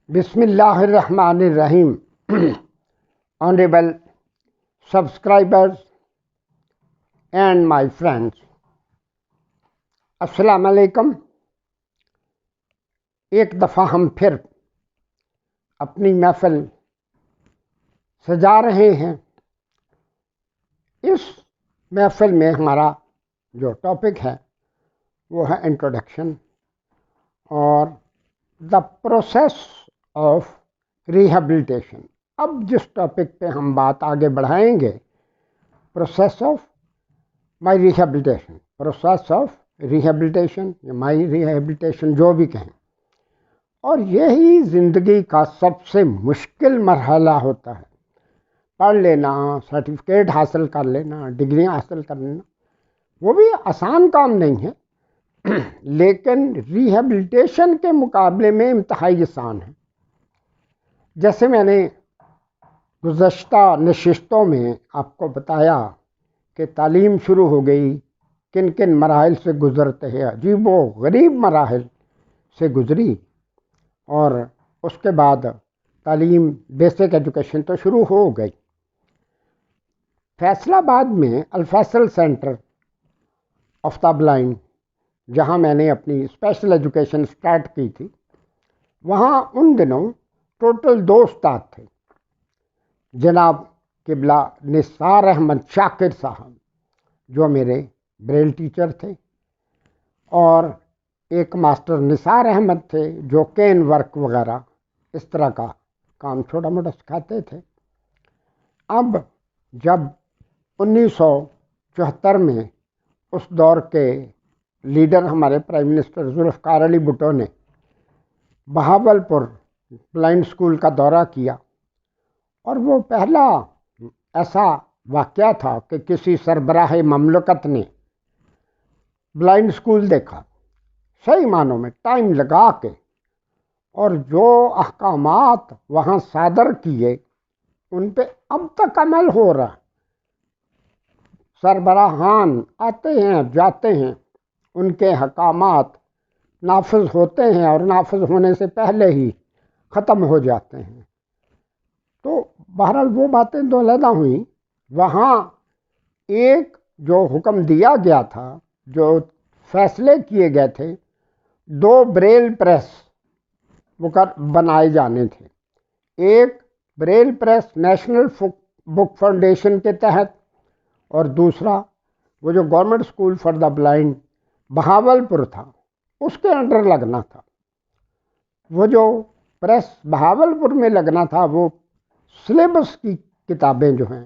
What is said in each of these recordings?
بسم اللہ الرحمن الرحیم. Honorable subscribers and my friends, السلام علیکم. ایک دفعہ ہم پھر اپنی محفل سجا رہے ہیں. اس محفل میں ہمارا جو ٹاپک ہے وہ ہے انٹروڈکشن اور دا پروسیس آف ریہیبلیٹیشن. اب جس ٹاپک پہ ہم بات آگے بڑھائیں گے، process of my rehabilitation, process of rehabilitation یا مائی ریہیبلیٹیشن جو بھی کہیں. اور یہی زندگی کا سب سے مشکل مرحلہ ہوتا ہے. پڑھ لینا، سرٹیفکیٹ حاصل کر لینا، ڈگریاں حاصل کر لینا، وہ بھی آسان کام نہیں ہے، لیکن ریہیبلیٹیشن کے مقابلے میں انتہائی آسان ہے. جیسے میں نے گزشتہ نشستوں میں آپ کو بتایا کہ تعلیم شروع ہو گئی، کن کن مراحل سے گزرتے ہیں، عجیب و غریب مراحل سے گزری. اور اس کے بعد تعلیم بیسک ایجوکیشن تو شروع ہو گئی. فیصل آباد میں al Faisal centre of the blind, جہاں میں نے اپنی اسپیشل ایجوکیشن سٹارٹ کی تھی، وہاں ان دنوں ٹوٹل 2 استاد تھے. جناب قبلہ نثار احمد شاکر صاحب جو میرے بریل ٹیچر تھے، اور ایک ماسٹر نثار احمد تھے جو کین ورک وغیرہ اس طرح کا کام چھوٹا موٹا سکھاتے تھے. اب جب 1974 میں اس دور کے لیڈر ہمارے پرائم منسٹر ذوالفقار علی بھٹو نے بہاولپور بلائنڈ اسکول کا دورہ کیا، اور وہ پہلا ایسا واقعہ تھا کہ کسی سربراہ مملکت نے بلائنڈ اسکول دیکھا، صحیح معنوں میں ٹائم لگا کے، اور جو احکامات وہاں صادر کیے ان پہ اب تک عمل ہو رہا. سربراہان آتے ہیں جاتے ہیں، ان کے احکامات نافذ ہوتے ہیں اور نافذ ہونے سے پہلے ہی ختم ہو جاتے ہیں. تو بہرحال وہ باتیں تو علیحدہ ہوئیں. وہاں ایک جو حکم دیا گیا تھا، جو فیصلے کیے گئے تھے، 2 بریل پریس بنائے جانے تھے. ایک بریل پریس نیشنل بک فاؤنڈیشن کے تحت، اور دوسرا وہ جو government school for the blind Bahawalpur تھا اس کے انڈر لگنا تھا. وہ جو پریس بہاولپور میں لگنا تھا، وہ سلیبس کی کتابیں جو ہیں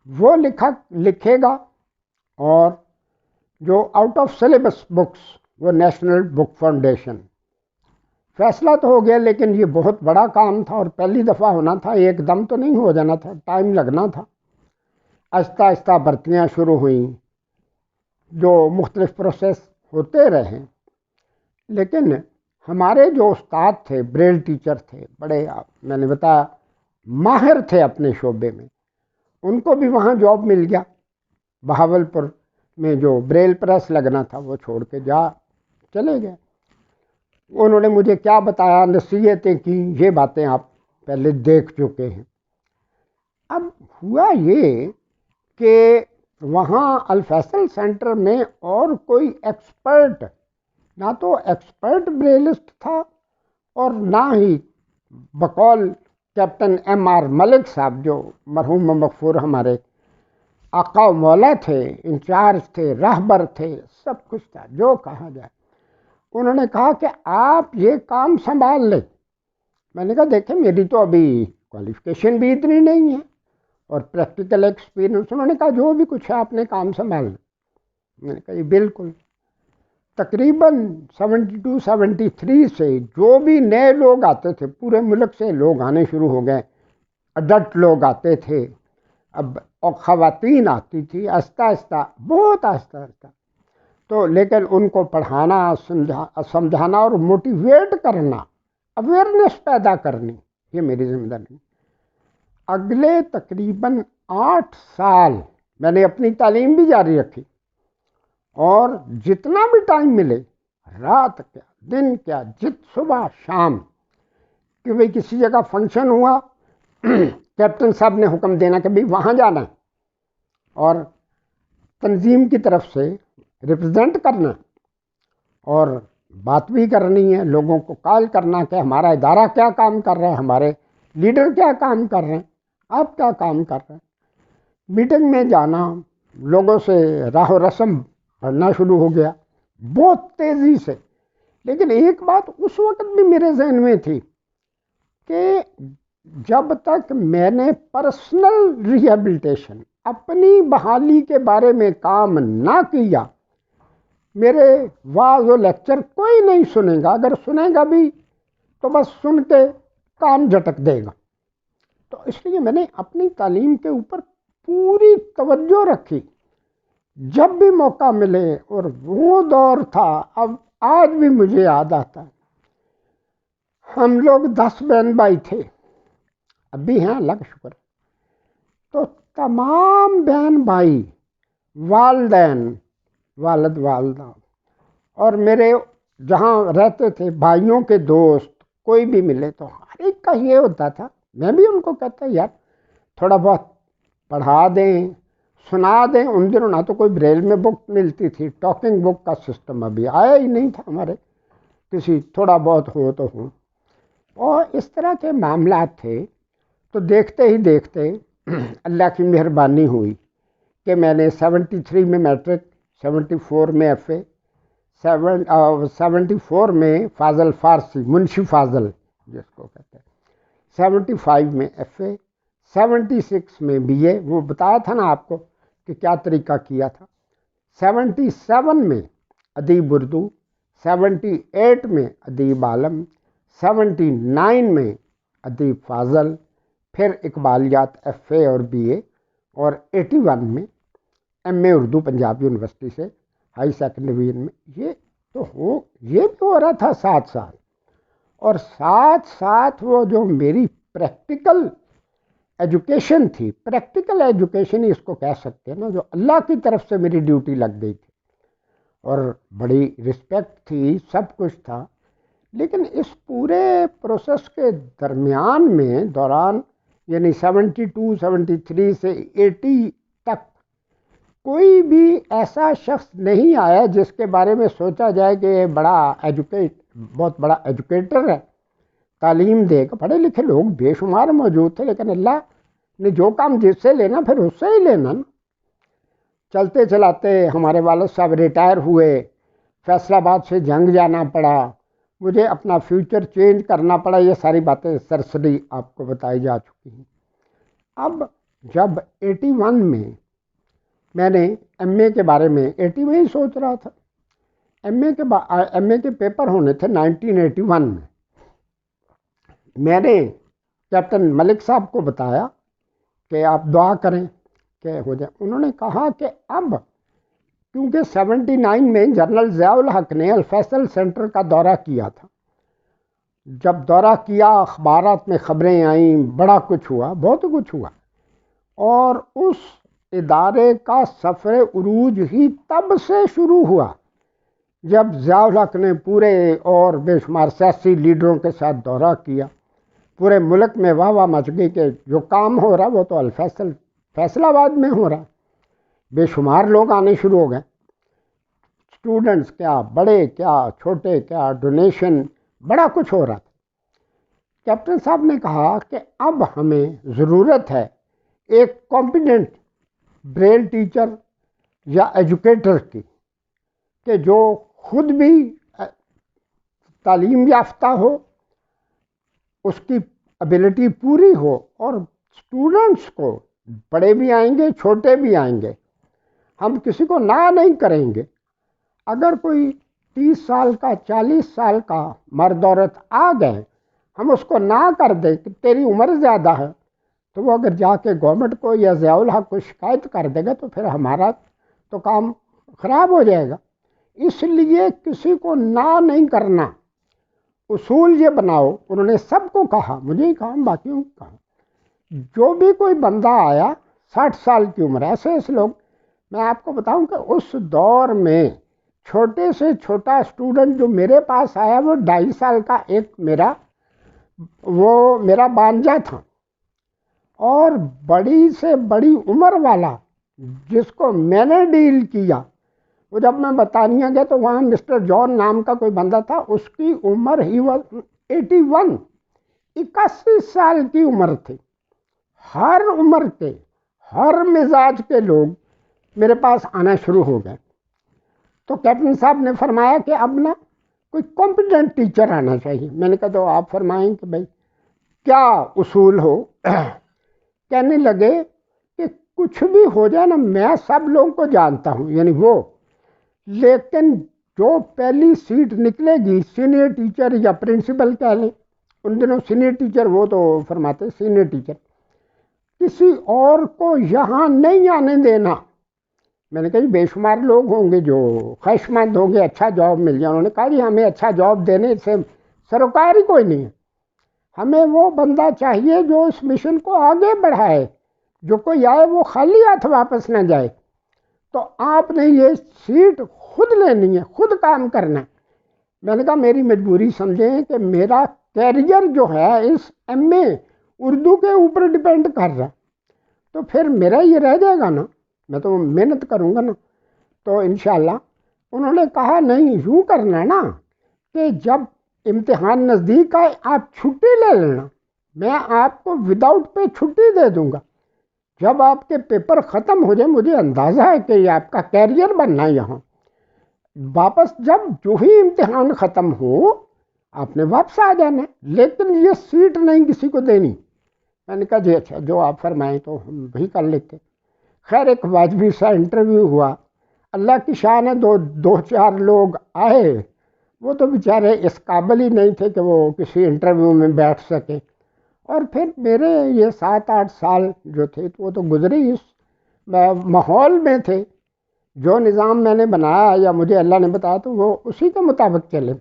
وہ لکھے گا، اور جو آؤٹ آف سلیبس بکس وہ نیشنل بک فاؤنڈیشن. فیصلہ تو ہو گیا، لیکن یہ بہت بڑا کام تھا اور پہلی دفعہ ہونا تھا، ایک دم تو نہیں ہو جانا تھا، ٹائم لگنا تھا. آہستہ آہستہ بھرتیاں شروع ہوئیں، جو مختلف پروسیس ہوتے رہے. لیکن ہمارے جو استاد تھے، بریل ٹیچر تھے، بڑے میں نے بتایا ماہر تھے اپنے شعبے میں، ان کو بھی وہاں جاب مل گیا. بہاولپور میں جو بریل پریس لگنا تھا وہ چھوڑ کے چلے گئے. انہوں نے مجھے کیا بتایا، نصیحتیں کی، یہ باتیں آپ پہلے دیکھ چکے ہیں. اب ہوا یہ کہ وہاں الفیصل سینٹر میں اور کوئی ایکسپرٹ، نہ تو ایکسپرٹ بریلسٹ تھا، اور نہ ہی بقول کیپٹن M.R. ملک صاحب جو مرحوم مغفور ہمارے آقا و مولا تھے، انچارج تھے، راہبر تھے، سب کچھ تھا جو کہا جائے. انہوں نے کہا کہ آپ یہ کام سنبھال لیں. میں نے کہا دیکھیں میری تو ابھی کوالیفیکیشن بھی اتنی نہیں ہے اور پریکٹیکل ایکسپیرینس. انہوں نے کہا جو بھی کچھ ہے آپ نے کام سنبھالنا. میں نے کہا یہ بالکل. تقریباً 72-73 سے جو بھی نئے لوگ آتے تھے، پورے ملک سے لوگ آنے شروع ہو گئے. اڈلٹ لوگ آتے تھے، اب اور خواتین آتی تھی، آہستہ آہستہ، بہت آہستہ آہستہ. تو لیکن ان کو پڑھانا، سمجھانا اور موٹیویٹ کرنا، اویئرنیس پیدا کرنی، یہ میری ذمہ داری. اگلے تقریباً 8 سال میں نے اپنی تعلیم بھی جاری رکھی، اور جتنا بھی ٹائم ملے، رات کیا دن کیا، صبح شام کہ بھئی کسی جگہ فنکشن ہوا، کیپٹن صاحب نے حکم دینا کہ بھئی وہاں جانا ہے، اور تنظیم کی طرف سے ریپرزینٹ کرنا اور بات بھی کرنی ہے، لوگوں کو کال کرنا کہ ہمارا ادارہ کیا کام کر رہا ہے، ہمارے لیڈر کیا کام کر رہے ہیں، آپ کیا کام کر رہے ہیں۔ میٹنگ میں جانا، لوگوں سے راہ و رسم پڑھنا شروع ہو گیا بہت تیزی سے۔ لیکن ایک بات اس وقت بھی میرے ذہن میں تھی کہ جب تک میں نے پرسنل ریہیبلیٹیشن، اپنی بحالی کے بارے میں کام نہ کیا، میرے واعظ و لیکچر کوئی نہیں سنے گا، اگر سنے گا بھی تو بس سن کے کان جھٹک دے گا۔ تو اس لیے میں نے اپنی تعلیم کے اوپر پوری توجہ رکھی جب بھی موقع ملے، اور وہ دور تھا، اب آج بھی مجھے یاد آتا ہے، ہم لوگ 10 بہن بھائی تھے، اب بھی ہیں اللہ کا شکر، تو تمام بہن بھائی، والدین، والد والدہ، اور میرے جہاں رہتے تھے بھائیوں کے دوست، کوئی بھی ملے تو ہر ایک کا یہ ہوتا تھا، میں بھی ان کو کہتا یار تھوڑا بہت پڑھا دیں، سنا دیں۔ ان دنوں نہ تو کوئی بریل میں بک ملتی تھی، ٹاکنگ بک کا سسٹم ابھی آیا ہی نہیں تھا ہمارے، کسی تھوڑا بہت ہو تو ہو، اور اس طرح کے معاملات تھے۔ تو دیکھتے ہی دیکھتے اللہ کی مہربانی ہوئی کہ میں نے 73 میں میٹرک، 74 میں ایف اے، 74 میں فاضل فارسی، منشی فاضل جس کو کہتے ہیں، 75 میں ایف اے، 76 میں بی اے، وہ بتایا تھا نا آپ کو کہ کیا طریقہ کیا تھا۔ 77 میں ادیب اردو، 78 میں ادیب عالم، 79 میں ادیب فاضل، پھر اقبالیات ایف اے اور بی اے، اور 81 میں ایم اے اردو پنجاب یونیورسٹی سے ہائی سیکنڈری ڈویژن میں۔ یہ بھی ہو رہا تھا ساتھ ساتھ، اور ساتھ ساتھ وہ جو میری پریکٹیکل ایجوکیشن تھی، پریکٹیکل ایجوکیشن ہی اس کو کہہ سکتے ہیں نا، جو اللہ کی طرف سے میری ڈیوٹی لگ گئی تھی، اور بڑی رسپیکٹ تھی، سب کچھ تھا۔ لیکن اس پورے پروسیس کے دوران یعنی 72 73 سے 80 تک کوئی بھی ایسا شخص نہیں آیا جس کے بارے میں سوچا جائے کہ یہ بہت بڑا ایجوکیٹر ہے، تعلیم دے گا۔ پڑھے لکھے لوگ بے شمار موجود تھے، لیکن اللہ نے جو کام جس سے لینا پھر اس سے ہی لینا نا۔ چلتے چلاتے ہمارے والد صاحب ریٹائر ہوئے، فیصل آباد سے جنگ جانا پڑا، مجھے اپنا فیوچر چینج کرنا پڑا، یہ ساری باتیں سرسری آپ کو بتائی جا چکی ہیں۔ اب جب 81 میں میں نے ایم اے کے بارے میں 80 میں ہی سوچ رہا تھا، ایم اے کے پیپر ہونے تھے 1981 میں، میں نے کیپٹن ملک صاحب کو بتایا کہ آپ دعا کریں کہ ہو جائے۔ انہوں نے کہا کہ اب کیونکہ 79 میں جنرل ضیاء الحق نے الفیصل سینٹر کا دورہ کیا تھا، جب دورہ کیا اخبارات میں خبریں آئیں، بڑا کچھ ہوا، بہت کچھ ہوا، اور اس ادارے کا سفر عروج ہی تب سے شروع ہوا جب ضیاء الحق نے پورے اور بے شمار سیاسی لیڈروں کے ساتھ دورہ کیا۔ پورے ملک میں واہ واہ مچ گئی کہ جو کام ہو رہا وہ تو فیصل آباد میں ہو رہا۔ بے شمار لوگ آنے شروع ہو گئے، اسٹوڈنٹس کیا، بڑے کیا، چھوٹے کیا، ڈونیشن، بڑا کچھ ہو رہا تھا۔ کیپٹن صاحب نے کہا کہ اب ہمیں ضرورت ہے ایک کمپیٹنٹ بریل ٹیچر یا ایجوکیٹر کی، کہ جو خود بھی تعلیم یافتہ ہو، اس کی ابیلٹی پوری ہو، اور اسٹوڈنٹس کو، بڑے بھی آئیں گے چھوٹے بھی آئیں گے، ہم کسی کو نہ نہیں کریں گے۔ اگر کوئی 30 سال کا 40 سال کا مرد عورت آ گئے، ہم اس کو نہ کر دیں کہ تیری عمر زیادہ ہے، تو وہ اگر جا کے گورنمنٹ کو یا ضیاء الحق کو شکایت کر دے گا تو پھر ہمارا تو کام خراب ہو جائے گا۔ اس لیے کسی کو نہ نہیں کرنا، اصول یہ بناؤ۔ انہوں نے سب کو کہا، مجھے ہی کہا، باقیوں کو کہا، جو بھی کوئی بندہ آیا 60 سال کی عمر، ایسے لوگ، میں آپ کو بتاؤں کہ اس دور میں چھوٹے سے چھوٹا اسٹوڈنٹ جو میرے پاس آیا وہ 2.5 سال کا ایک میرا وہ میرا بانجا تھا اور بڑی سے بڑی عمر والا جس کو میں نے ڈیل کیا، وہ جب میں برطانیہ گیا تو وہاں مسٹر جان نام کا کوئی بندہ تھا، اس کی عمر ہی وہ 81، 81 سال کی عمر تھی۔ ہر عمر کے، ہر مزاج کے لوگ میرے پاس آنا شروع ہو گئے۔ تو کیپٹن صاحب نے فرمایا کہ اب نا کوئی کمپیٹنٹ ٹیچر آنا چاہیے۔ میں نے کہا تو آپ فرمائیں کہ بھائی کیا اصول ہو؟ کہنے لگے کہ کچھ بھی ہو جائے نا، میں سب لوگوں کو جانتا ہوں، یعنی وہ، لیکن جو پہلی سیٹ نکلے گی سینئر ٹیچر یا پرنسپل کہہ لیں، ان دنوں سینئر ٹیچر، وہ تو فرماتے سینئر ٹیچر، کسی اور کو یہاں نہیں آنے دینا۔ میں نے کہا جی بے شمار لوگ ہوں گے جو خواہش مند ہوں گے اچھا جاب مل جائے۔ انہوں نے کہا جی ہمیں اچھا جاب دینے سے سروکار ہی کوئی نہیں ہے، ہمیں وہ بندہ چاہیے جو اس مشن کو آگے بڑھائے، جو کوئی آئے وہ خالی ہاتھ واپس نہ جائے۔ تو آپ نے یہ سیٹ خود لینی ہے، خود کام کرنا ہے۔ میں نے کہا میری مجبوری سمجھیں کہ میرا کیریئر جو ہے اس ایم اے اردو کے اوپر ڈپینڈ کر رہا ہے، تو پھر میرا یہ رہ جائے گا نا، میں تو محنت کروں گا نا۔ تو انشاءاللہ انہوں نے کہا نہیں، یوں کرنا نا کہ جب امتحان نزدیک آئے آپ چھٹی لے لینا، میں آپ کو وداؤٹ پے چھٹی دے دوں گا۔ جب آپ کے پیپر ختم ہو جائے، مجھے اندازہ ہے کہ یہ آپ کا کیریئر بننا ہے یہاں، واپس جب جو ہی امتحان ختم ہو آپ نے واپس آ جانا ہے، لیکن یہ سیٹ نہیں کسی کو دینی۔ میں نے کہا جی اچھا جو آپ فرمائیں تو ہم وہی کر لیتے۔ خیر ایک واجبی سا انٹرویو ہوا، اللہ کی شان ہے دو چار لوگ آئے، وہ تو بیچارے اس قابل ہی نہیں تھے کہ وہ کسی انٹرویو میں بیٹھ سکیں۔ اور پھر میرے یہ 7-8 سال جو تھے وہ تو گزرے اس ماحول میں تھے، جو نظام میں نے بنایا یا مجھے اللہ نے بتایا تو وہ اسی کے مطابق چلے۔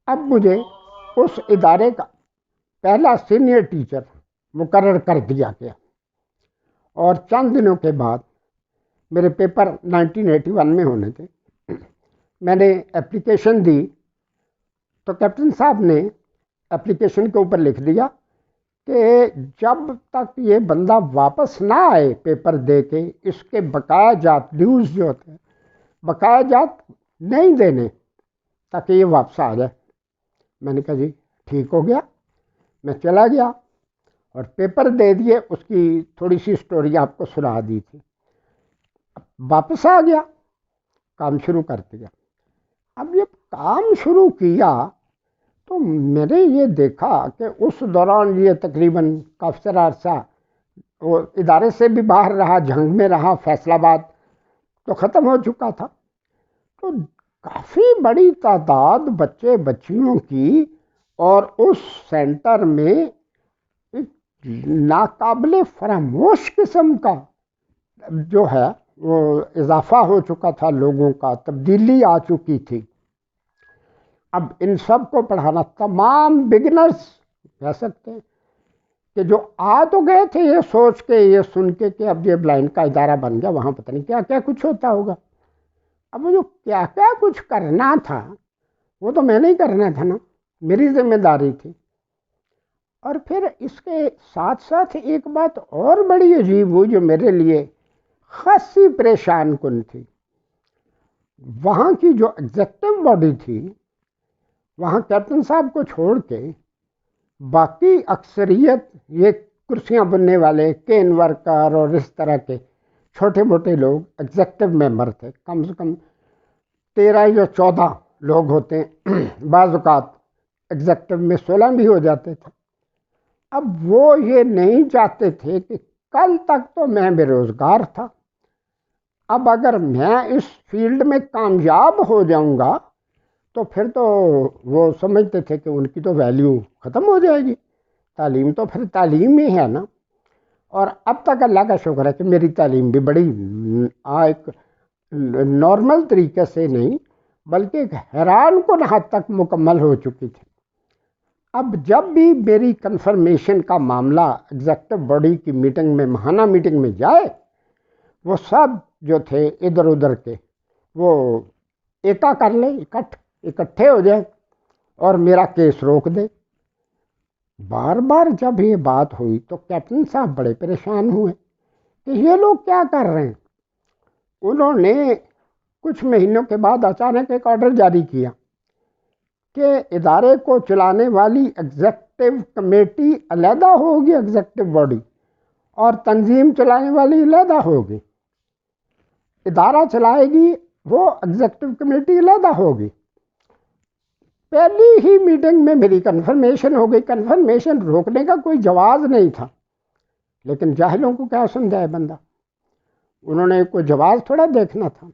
اب مجھے اس ادارے کا پہلا سینئر ٹیچر مقرر کر دیا گیا، اور چند دنوں کے بعد میرے پیپر 1981 میں ہونے تھے، میں نے اپلیکیشن دی تو کیپٹن صاحب نے اپلیکیشن کے اوپر لکھ دیا کہ جب تک یہ بندہ واپس نہ آئے پیپر دے کے، اس کے بقایا جات ڈیوز جو ہوتے ہیں بقایا جات نہیں دینے تاکہ یہ واپس آ جائے۔ میں نے کہا جی ٹھیک ہو گیا، میں چلا گیا اور پیپر دے دیے۔ اس کی تھوڑی سی سٹوری آپ کو سنا دی تھی۔ واپس آ گیا، کام شروع کر دیا۔ اب یہ کام شروع کیا تو میں نے یہ دیکھا کہ اس دوران یہ تقریباً کافی سارا عرصہ وہ ادارے سے بھی باہر رہا، جھنگ میں رہا، فیصل آباد تو ختم ہو چکا تھا، تو کافی بڑی تعداد بچے بچیوں کی، اور اس سینٹر میں ایک ناقابل فراموش قسم کا جو ہے وہ اضافہ ہو چکا تھا، لوگوں کا تبدیلی آ چکی تھی۔ اب ان سب کو پڑھانا، تمام بگنرز کہہ سکتے ہیں کہ جو آ تو گئے تھے یہ سوچ کے، یہ سن کے کہ اب یہ بلائنڈ کا ادارہ بن گیا، وہاں پتہ نہیں کیا کیا کچھ ہوتا ہوگا۔ اب وہ جو کیا کیا کچھ کرنا تھا وہ تو میں نہیں کرنا تھا نا، میری ذمہ داری تھی۔ اور پھر اس کے ساتھ ساتھ ایک بات اور بڑی عجیب ہوئی جو میرے لیے خاصی پریشان کن تھی۔ وہاں کی جو ایگزیکٹو باڈی تھی، وہاں کیپٹن صاحب کو چھوڑ کے باقی اکثریت یہ کرسیاں بننے والے کین ورکر اور اس طرح کے چھوٹے موٹے لوگ ایگزیکٹو ممبر تھے، کم سے کم 13 یا 14 لوگ ہوتے ہیں، بعض اوقات ایگزیکٹو میں 16 بھی ہو جاتے تھے۔ اب وہ یہ نہیں چاہتے تھے کہ کل تک تو میں بے روزگار تھا، اب اگر میں اس فیلڈ میں کامیاب ہو جاؤں گا تو پھر تو وہ سمجھتے تھے کہ ان کی تو ویلیو ختم ہو جائے گی، تعلیم تو پھر تعلیم ہی ہے نا۔ اور اب تک اللہ کا شکر ہے کہ میری تعلیم بھی بڑی ایک نارمل طریقے سے نہیں بلکہ ایک حیران کن حد تک مکمل ہو چکی تھی۔ اب جب بھی میری کنفرمیشن کا معاملہ ایگزیکٹو باڈی کی میٹنگ میں، ماہانہ میٹنگ میں جائے، وہ سب جو تھے ادھر ادھر کے وہ ایکا کر لیں، اکٹھے ہو جائیں اور میرا کیس روک دے۔ بار بار جب یہ بات ہوئی تو کیپٹن صاحب بڑے پریشان ہوئے کہ یہ لوگ کیا کر رہے ہیں. انہوں نے کچھ مہینوں کے بعد اچانک ایک آرڈر جاری کیا کہ ادارے کو چلانے والی ایگزیکٹو کمیٹی علیحدہ ہوگی، ایگزیکٹو باڈی، اور تنظیم چلانے والی علیحدہ ہوگی. ادارہ چلائے گی وہ ایگزیکٹو کمیٹی علیحدہ ہوگی. پہلی ہی میٹنگ میں میری کنفرمیشن ہو گئی. کنفرمیشن روکنے کا کوئی جواز نہیں تھا، لیکن جاہلوں کو کیا سمجھائے بندہ، انہوں نے کوئی جواز تھوڑا دیکھنا تھا.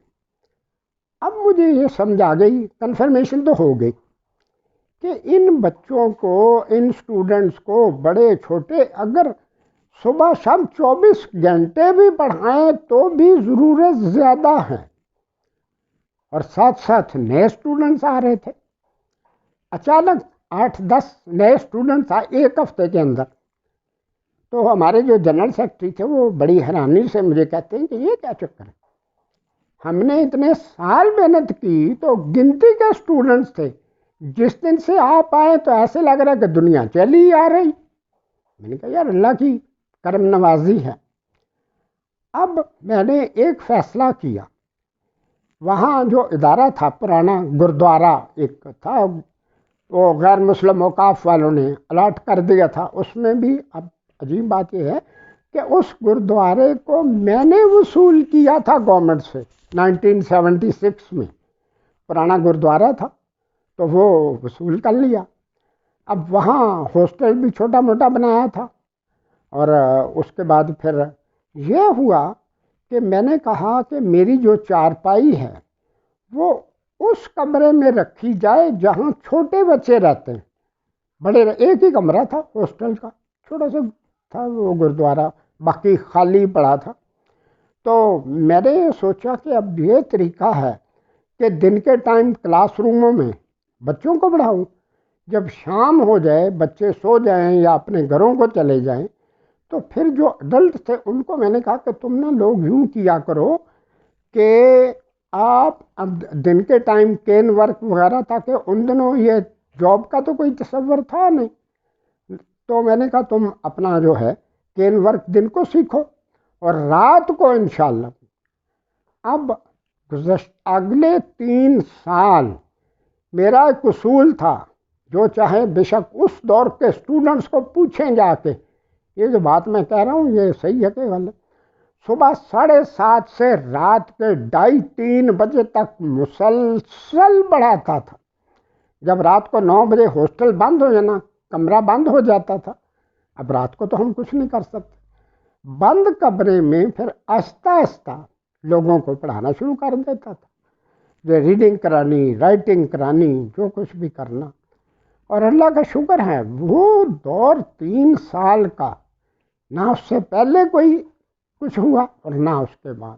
اب مجھے یہ سمجھ آ گئی، کنفرمیشن تو ہو گئی، کہ ان بچوں کو، ان اسٹوڈنٹس کو، بڑے چھوٹے، اگر صبح شام 24 گھنٹے بھی پڑھائیں تو بھی ضرورت زیادہ ہے. اور ساتھ ساتھ نئے اسٹوڈنٹس آ رہے تھے. اچانک 8-10 نئے اسٹوڈنٹس آئے ایک ہفتے کے اندر. تو ہمارے جو جنرل سیکرٹری تھے وہ بڑی حیرانی سے مجھے کہتے ہیں کہ یہ کیا چکر ہے، ہم نے اتنے سال محنت کی تو گنتی کے اسٹوڈنٹس تھے، جس دن سے آپ آئے تو ایسے لگ رہا ہے کہ دنیا چلی آ رہی. میں نے کہا یار اللہ کی کرم نوازی ہے. اب میں نے ایک فیصلہ کیا. وہاں جو ادارہ تھا پرانا گرودوارہ ایک تھا، وہ غیر مسلم اوقاف والوں نے الاٹ کر دیا تھا. اس میں بھی اب عجیب بات یہ ہے کہ اس گرودوارے کو میں نے وصول کیا تھا گورنمنٹ سے 1976 میں. پرانا گرودوارہ تھا تو وہ وصول کر لیا. اب وہاں ہاسٹل بھی چھوٹا موٹا بنایا تھا. اور اس کے بعد پھر یہ ہوا کہ میں نے کہا کہ میری جو چارپائی ہے وہ اس کمرے میں رکھی جائے جہاں چھوٹے بچے رہتے ہیں. بڑے ایک ہی کمرہ تھا ہاسٹل کا، چھوٹا سا تھا وہ گرودوارہ، باقی خالی پڑا تھا. تو میں نے سوچا کہ اب یہ طریقہ ہے کہ دن کے ٹائم کلاس روموں میں بچوں کو پڑھاؤں، جب شام ہو جائے بچے سو جائیں یا اپنے گھروں کو چلے جائیں تو پھر جو اڈلٹ تھے ان کو میں نے کہا کہ تم نہ لوگ یوں کیا کرو کہ آپ اب دن کے ٹائم کین ورک وغیرہ، تاکہ ان دنوں یہ جاب کا تو کوئی تصور تھا نہیں. تو میں نے کہا تم اپنا جو ہے کین ورک دن کو سیکھو اور رات کو انشاءاللہ. اب اگلے 3 سال میرا ایک اصول تھا، جو چاہے بے شک اس دور کے اسٹوڈنٹس کو پوچھیں جا کے، یہ جو بات میں کہہ رہا ہوں یہ صحیح ہے کہ غلط. صبح 7:30 سے رات کے 2:30-3 بجے تک مسلسل پڑھاتا تھا. جب رات کو 9 بجے ہاسٹل بند ہو جانا، کمرہ بند ہو جاتا تھا. اب رات کو تو ہم کچھ نہیں کر سکتے. بند کمرے میں پھر آہستہ آہستہ لوگوں کو پڑھانا شروع کر دیتا تھا. جو ریڈنگ کرانی، رائٹنگ کرانی، جو کچھ بھی کرنا. اور اللہ کا شکر ہے وہ دور 3 سال کا، نہ اس سے پہلے کوئی کچھ ہوا اور نہ اس کے بعد.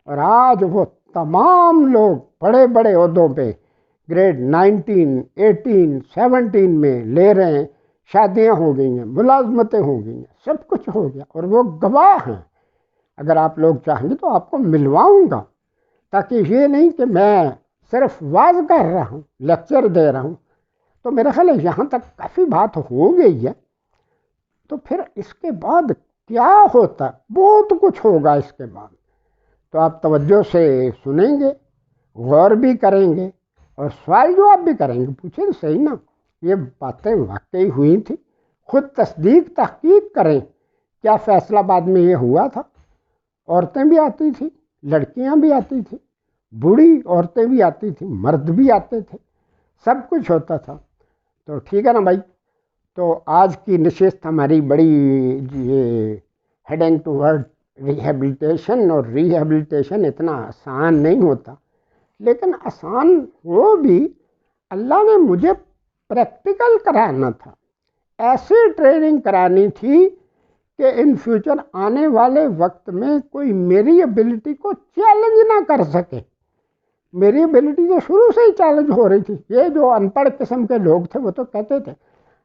اور آج وہ تمام لوگ بڑے بڑے عہدوں پہ گریڈ 19، 18، 17 میں لے رہے ہیں. شادیاں ہو گئی ہیں، ملازمتیں ہو گئی ہیں، سب کچھ ہو گیا. اور وہ گواہ ہیں. اگر آپ لوگ چاہیں گے تو آپ کو ملواؤں گا، تاکہ یہ نہیں کہ میں صرف واز کر رہا ہوں، لیکچر دے رہا ہوں. تو میرا خیال ہے یہاں تک کافی بات ہو گئی ہے. تو پھر اس کے بعد کیا ہوتا، بہت کچھ ہوگا اس کے بعد. تو آپ توجہ سے سنیں گے، غور بھی کریں گے اور سوال جواب بھی کریں گے. پوچھیں صحیح نا یہ باتیں واقعی ہوئی تھی، خود تصدیق تحقیق کریں. کیا فیصلہ آباد میں یہ ہوا تھا؟ عورتیں بھی آتی تھیں، لڑکیاں بھی آتی تھیں، بوڑھی عورتیں بھی آتی تھیں، مرد بھی آتے تھے، سب کچھ ہوتا تھا. تو ٹھیک ہے نا بھائی. تو آج کی نشست ہماری بڑی یہ ہیڈنگ ٹو ورڈ ریہیبلیٹیشن. اور ریہیبلیٹیشن اتنا آسان نہیں ہوتا، لیکن آسان وہ بھی اللہ نے مجھے پریکٹیکل کرانا تھا. ایسی ٹریننگ کرانی تھی کہ ان فیوچر آنے والے وقت میں کوئی میری ایبلٹی کو چیلنج نہ کر سکے. میری ایبلٹی تو شروع سے ہی چیلنج ہو رہی تھی. یہ جو ان پڑھ قسم کے لوگ تھے وہ تو کہتے تھے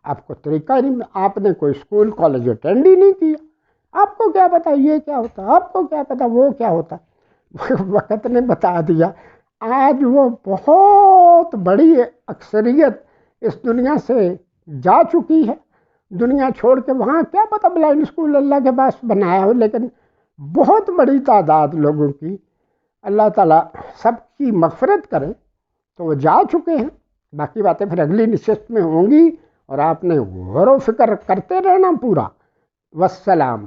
آپ کو طریقہ نہیں، آپ نے کوئی اسکول کالج اٹینڈ ہی نہیں کیا، آپ کو کیا پتا یہ کیا ہوتا، آپ کو کیا پتا وہ کیا ہوتا. وقت نے بتا دیا. آج وہ بہت بڑی اکثریت اس دنیا سے جا چکی ہے. دنیا چھوڑ کے وہاں کیا پتہ بلائنڈ اسکول اللہ کے پاس بنایا ہو، لیکن بہت بڑی تعداد لوگوں کی اللہ تعالیٰ سب کی مغفرت کرے تو وہ جا چکے ہیں. باقی باتیں پھر اگلی نشست میں ہوں گی، اور آپ نے غور و فکر کرتے رہنا پورا. والسلام.